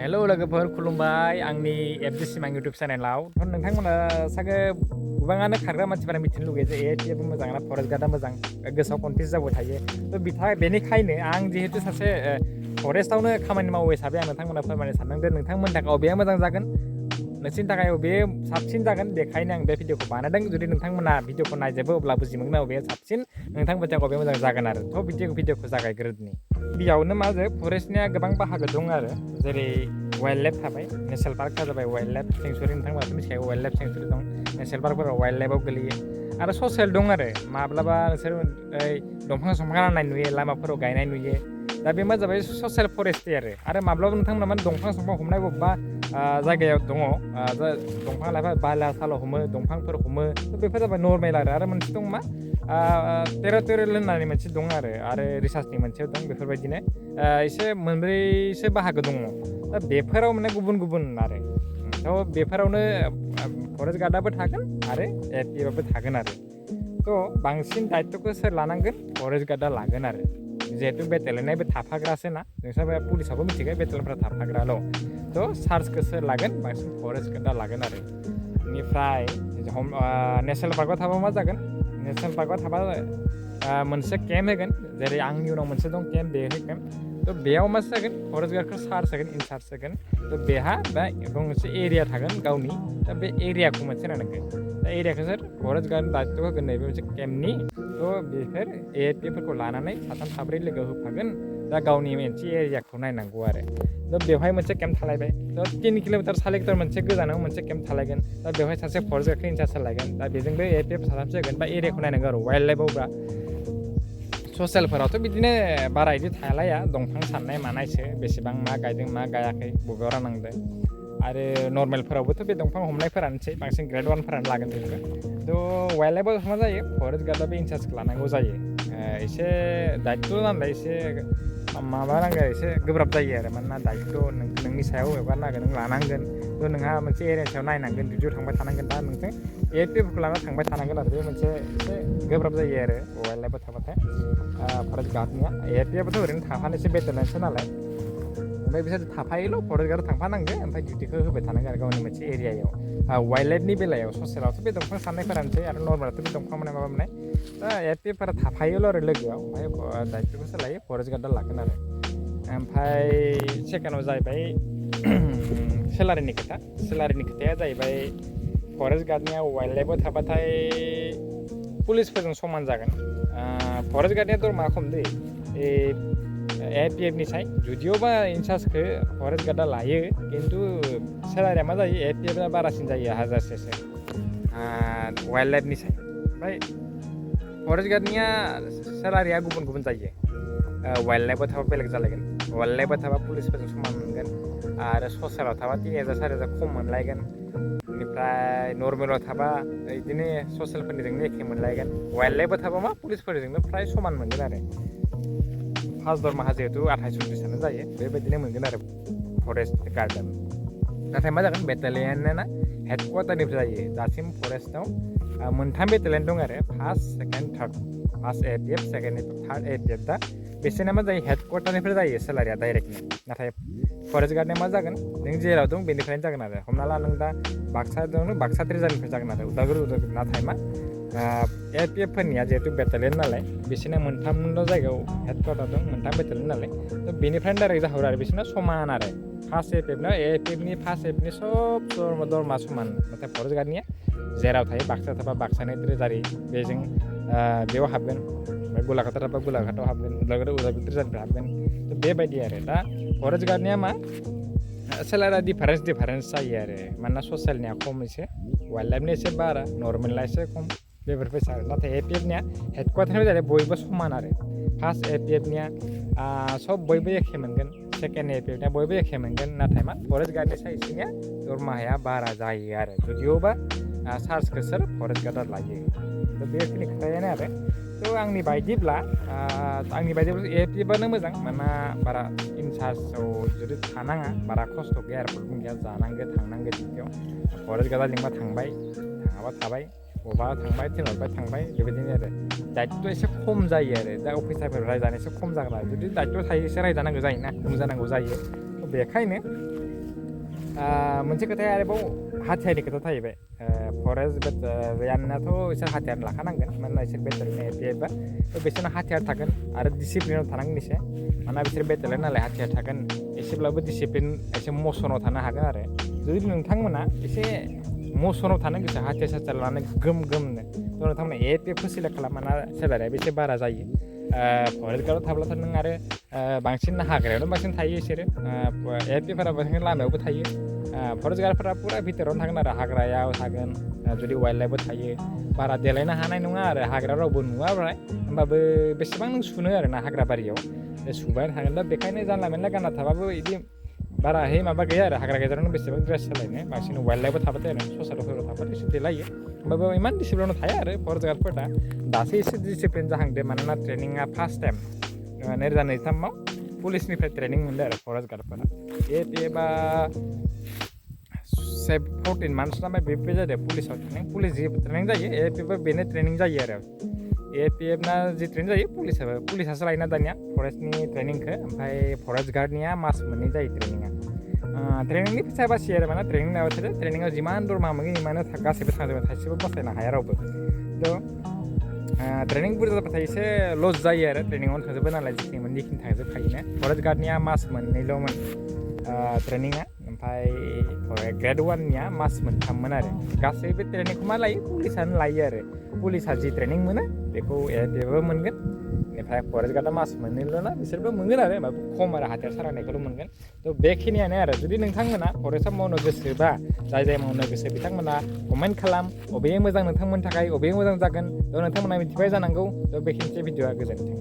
हेल' लोगोफोर खुलुमबाय आंनि एफपि सिमां इउटुब चेनेलाव नोंथांमोना सागे गोबाङानो खारग्रा मानसिफोरा मिथिनो लुगैयो जे एफपिआबो मोजां ना फरेस्ट गार्डआ मोजां गोसोआव कनफिउज जाबाय थायो थ' बेनिखायनो आं जिहेतु सासे फरेस्टआवनो खामानि मावो हिसाबै आं नोंथांमोना फोरमायनो सानदों नोंथांमोननि थाखाय अबेया मोजां जागोन नोंसिनि थाखाय अबे साबसिन जागोन बेखायनो आं बे भिडिअखौ बानायदों जुदि नोंथांमोना भिडिअखौ नायजोबो अब्ला बुजि मोनगोन अबे साबसिन नोंथांमोननि थाखाय अबे मोजां जागोन आरो थ' भिडिअखौ जागायग्रोनि गिबियावनो मा जे फरेस्टनिया गोबां बाहागो दं आरो जेरै वाइल्ड लाइफ थाबाय नेसनेल पार्कआ जाबाय वाइल्ड लाइफ सेंसुरि नोंथांमोनाथ' मिथिखायो वाइल्ड लाइफ सेंसुरि दं नेसनेल पार्कफोराव वाइल्ड लाइफआव गोलैयो आरो ससियेल दं आरो माब्लाबा नोंसोर दंफां नांनाय नुयो लामाफोराव गायनाय नुयो दा बे मा जाबाय ससियेल फरेस्ट आरो माब्लाबा नोंथांमोना माने दंफां हमनाय बबेबा जायगायाव दङ दंफां लाइफां बाला साल हमो दंफांफोर हमो बेफोर जाबाय नर्मेल आरो मोनसे दं मा टेरिटरियेल होननानै मोनसे दं आरो रिसार्चनि मोनसे दं बेफोरबायदिनो एसे मोनब्रैसो बाहागो दङ दा बेफोराव माने गुबुन गुबुन आरो थ' बेफोरावनो फरेस्ट गार्डआबो थागोन आरो एफपिआबो थागोन आरो थ' बांसिन दायित्वखौ सोर लानांगोन फरेस्ट गार्डआ लागोन आरो जिहेतु बेटेलेनाबो थाफाग्रासो ना नोंस्रा पुलिसाबो मिथिगोन बेटेलेनफ्रा थाफाग्राल' थ' चार्जखौ सोर लागोन बांसिन फरेस्ट गार्डआ लागोन आरो बेनिफ्राय नेसनेल पार्कआव थाबा मा जागोन नेसनेल पार्कआव थाबा मोनसे केम्प होगोन जेरै आंनि उनाव मोनसे दं केम्प बे केम्प थ' बेयाव मा जागोन फरेस्ट गार्डखौ चार्ज होगोन इनचार्ज होगोन थ' बेहा दा मोनसे एरिया थागोन गावनि दा बे एरियाखौ मोनसे नायनांगोन दा एरियाखौ सोर फरेस्ट गार्ड दायित्व होगोन नैबे मोनसे केम्पनि थ' बेफोर एएफपिफोरखौ लानानै साथाम साब्रै लोगो होफागोन दा गावनि मोनसे एरियाखौ नायनांगौ आरो थ' बेवहाय मोनसे केम्प थालायबाय थ' 3 किल'मिटार 4 किल'मिटार मोनसे गोजानाव मोनसे केम्प थालायगोन दा बेवहाय सासे फरेस्ट गार्डखौ इनचार्ज लायगोन दा बेजोंबो एएफपि साथामसो होगोन बा एरियाखौ नायनांगौ आरो वाइल्ड लाइफआवब्ला ससियेलफोरावथ' बिदिनो बारा बिदि थालाया दंफां साननाय मानायसो बेसेबां मा गायदों मा गायाखै बबेयाव राननांदों आरो नर्मेलफोरावबोथ' बे दंफां हमनायफोरानोसै बांसिन ग्रेड 1फोरानो लागोन बेफोरो थ' वाइल्ड लाइफआव मा जायो फरेस्ट गार्डआबो इनचार्जखौ लानांगौ जायो एसे दायित्व नालाय एसे माबानांगौ एसे गोब्राब जायो आरो मानोना दायित्व नोंनि सायाव हगारनांगोन नों लानांगोन थ' नोंहा मोनसे एरियानि सायाव नायनांगोन डिउटियाव थांबाय थानांगोन दा नोंथों एएफपिफोरखौ लाना थांबाय थानांगोन आरो बे मोनसे एसे गोब्राब जायो आरो वाइल्ड लाइफआव थाबाथाय फरेस्ट गार्डनिया एएफपिआबोथ' ओरैनो थाफानोसो बेटेलेनसो नालाय ओमफ्राय बिसोर थाफायोल' फरेस्ट गार्डआव थांफानांगौ ओमफ्राय डिउटिखौ होबाय थानांगोन आरो गावनि मोनसे एरियायाव वाइल्ड लाइफनि बेलायाव ससियेलावथ' बे दंफां साननायफोरानोसै आरो नर्मेलावथ' बे दंफां माबा मोननाय दा एएफपिफोरा थाफायोल' आरो लोगोआव ओमफ्राय दायित्वखौ सोलायो फरेस्ट गार्डआ लागोन आरो ओमफ्राय सेकेन्डआव जाहैबाय सेलारिनि खोथाया जाहैबाय फरेस्ट गार्डनिया वाइल्ड लाइफआव थाबाथाय पुलिसफोरजों समान जागोन फरेस्ट गार्डनिया दरमाहा खम दै एएफपिएफनि साय जुदिअबा इनचार्जखौ फरेस्ट गार्डआ लायो खिन्थु सेलारिया मा जायो एएफपिएफआ बारासिन जायो 1000सेसो वाइल्ड लाइफनि साय ओमफ्राय फरेस्ट गार्डनिया सेलारिया गुबुन गुबुन जायो वाइल्ड लाइफआव थाबा बेलेग जालायगोन वाइल्ड लाइफआव थाबा पुलिसफोरजों समान मोनगोन आरो ससियेलाव थाबा 3000 4000 खम मोनलायगोन बेनिफ्राय नर्मेलाव थाबा बिदिनो ससियेलफोरनिजोंनो एखे मोनलायगोन वाइल्ड लाइफआव थाबा मा पुलिसफोरजोंनो फ्राय समान मोनगोन आरो फार्स्ट दरमाहा जिहेतु 28-29 जायो बेबायदिनो मोनगोन आरो फरेस्ट गार्डआ नाथाय मा जागोन बेटेलियना हेडक्वार्टारनिफ्राय जायो दासिम फरेस्टआव मोनथाम बेटेलियन दं आरो first second third first AFP second third AFP दा बिसोरना मा जायो हेडक्वार्टारनिफ्राय जायो सेलारिया डाइरेक्टनो नाथाय फरेस्ट गार्डनिया मा जागोन नों जेराव दं बेनिफ्रायनो जागोन आरो हमना ला नों दा बाक्सा दं बाक्सा ट्रेजारनिफ्राय जागोन आरो उदालगुरि नाथाय मा एएफपिएफफोरनिया जिहेतु बेटेलियन नालाय बिसोरना मोनथामल' जायगायाव हेडक्वार्टार दं मोनथाम बेटेलियन नालाय थ' बेनिफ्रायनो डाइरेक्ट जाहरो आरो बिसोरना समान आरो फार्स्ट एएफपिएफनि फार्स्ट एएफपिनि सब दरमा समान नाथाय फरेस्ट गार्डनिया जेराव थायो बाक्सा थाबा बाक्सानि ट्रेजारि बेजों बेयाव हाबगोन ओमफ्राय गलाघाट थाबा गलाघाटआव हाबगोन उदालगुरि ट्रेजारनिफ्राय हाबगोन थ' बेबायदि आरो दा फरेस्ट गार्डनिया मा सेलारिया डिफारेन्स जायो आरो मानोना ससियेलनिया खम एसे वाइल्ड लाइफनि एसे बारा नर्मेलना एसे खम बेफोरबायसा आरो नाथाय एएफपिएफनिया हेडक्वार्टारनिफ्राय जाहैबाय बयबो समान आरो फार्स्ट एएफपिएफनिया सब बयबो एखे मोनगोन सेकेन्ड एएफपिएफनिया बयबो एखे मोनगोन नाथाय मा फरेस्ट गार्डनि साइजनिया दरमाहाया बारा जायो आरो जुदिअबा चार्जखौ सोर फरेस्ट गार्डआ लायो थ' बेखिनि खोथायानो आरो थ' आंनि बायदिब्ला एएफपिएफआनो मोजां मानोना बारा इनचार्जआव जुदि थानाङा बारा खस्थ' गैया आरो प्रब्लेम गैया जानांगौ थांनांगौ डिउटियाव फरेस्ट गार्डआ लिंबा थांबाय थाङाबा थाबाय बबेबा थांबाय थिनहरबाय थांबाय बेबायदिनो आरो दायित्वआ एसे खम जायो आरो दा अफिसारफोर रायजानो एसे खम जागोन आरो जुदि दायित्व थायो एसे रायजानांगौ जायोना बुंजानांगौ जायो बेखायनो मोनसे खोथाया आरोबाव हाथियारनि खोथा थाहैबाय फरेस्ट बेयाननाथ' इसोर हाथियार लाखानांगोन मानोना इसोर बेटालियन एफपिएफआ बिसोरना हाथियार थागोन आरो डिसिप्लिनाव थानांगोन एसे मानोना बिसोर बेटालियन नालाय हाथियार थागोन एसेब्लाबो डिसिप्लिन एसे मसनाव थानो हागोन आरो जुदि नोंथांमोना एसे मसनाव थानो गोसो हाथियार साथियार लानानै गोमनो नोंथांमोना एफपिएफखौ सेलेक्ट खालामना सेलारियाबो एसे बारा जायो फरेस्ट गार्डआव थाब्लाथ' नों आरो बांसिन हाग्रायावनो बांसिन थायो बिसोरो एफपिएफफोरा बांसिन लामायावबो थायो फरेस्ट गार्डफोरा पुरा भितरावनो थागोन आरो हाग्रायाव थागोन जुदि वाइल्ड लाइफबो थायो बारा देलायनो हानाय नङा आरो हाग्रा रावबो नुवा ओमफ्राय होमबाबो बेसेबां नों सुनो आरो ना हाग्रा बारियाव सुबाय थागोन दा बेखायनो जानला मेनला गानना थाबाबो बिदि बाराहै माबा गैया आरो हाग्रा गेजेरावनो बेसेबां ड्रेस सालायनो बांसिन वाइल्ड लाइफआव थाबाथाय आरो ससाइटिफोराव थाबाथाय एसे देलायो होमबाबो इमान डिसिप्लिनाव थाया आरो फरेस्ट गार्डफोरा दासो एसे डिसिप्लिन जाहांदो मानोना ट्रेनिङा फार्स्ट टाइम 2023आव पुलिसनिफ्राय ट्रेनिं मोनदों आरो फरेस्ट गार्डफोरा एफपिएफआ 14 मान्थ्स नामा बेबो जादों पुलिसाव पुलिस जि ट्रेनिं जायो एफपिएफआ बेनो ट्रेनिं जायो आरो एफपिएफना जि ट्रेनिं जायो पुलिसासो लायोना दानिया फरेस्टनि ट्रेनिंखौ ओमफ्राय फरेस्ट गार्डनिया मास मोननै जायो ट्रेनिङा ट्रेनिंनि फैसा बासियो आरो माने ट्रेनिं लाबाथाय ट्रेनिङाव जिमान दरमा मोनो इमानो गासैबो थांजोबो थाइसेबो बासायनो हाया रावबो थ' ट्रेनिं बुरजा जाबाथाय एसे लस जायो आरो ट्रेनिङावनो थांजोबो नालाय जिखिनि थांजोबखायोना फरेस्ट गार्डनिया मास मोननैल'मोन ट्रेनिङा ओमफ्राय ग्रेड 1निया मास मोनथाममोन आरो गासैबो ट्रेनिंखौ मा लायो पुलिसानो लायो आरो पुलिसा जि ट्रेनिं मोनो बेखौ एफपिएफआबो मोनगोन ओमफ्राय फरेस्ट गार्डआ मास मोननैल'ना बिसोरबो मोनगोन आरो माबा खम आरो हाथियार सालायनायखौल' मोनगोन थ' बेखिनियानो आरो जुदि नोंथांमोना फरेस्टआव मावनो गोसोबा जाय मावनो गोसो बिथांमोना कमेन्ट खालाम अबे मोजां नोंथांमोननि थाखाय अबे मोजां जागोन थ' नोंथांमोना मिथिबाय जानांगौ थ' बेखिनिसै भिडिअआ गोजोन्थों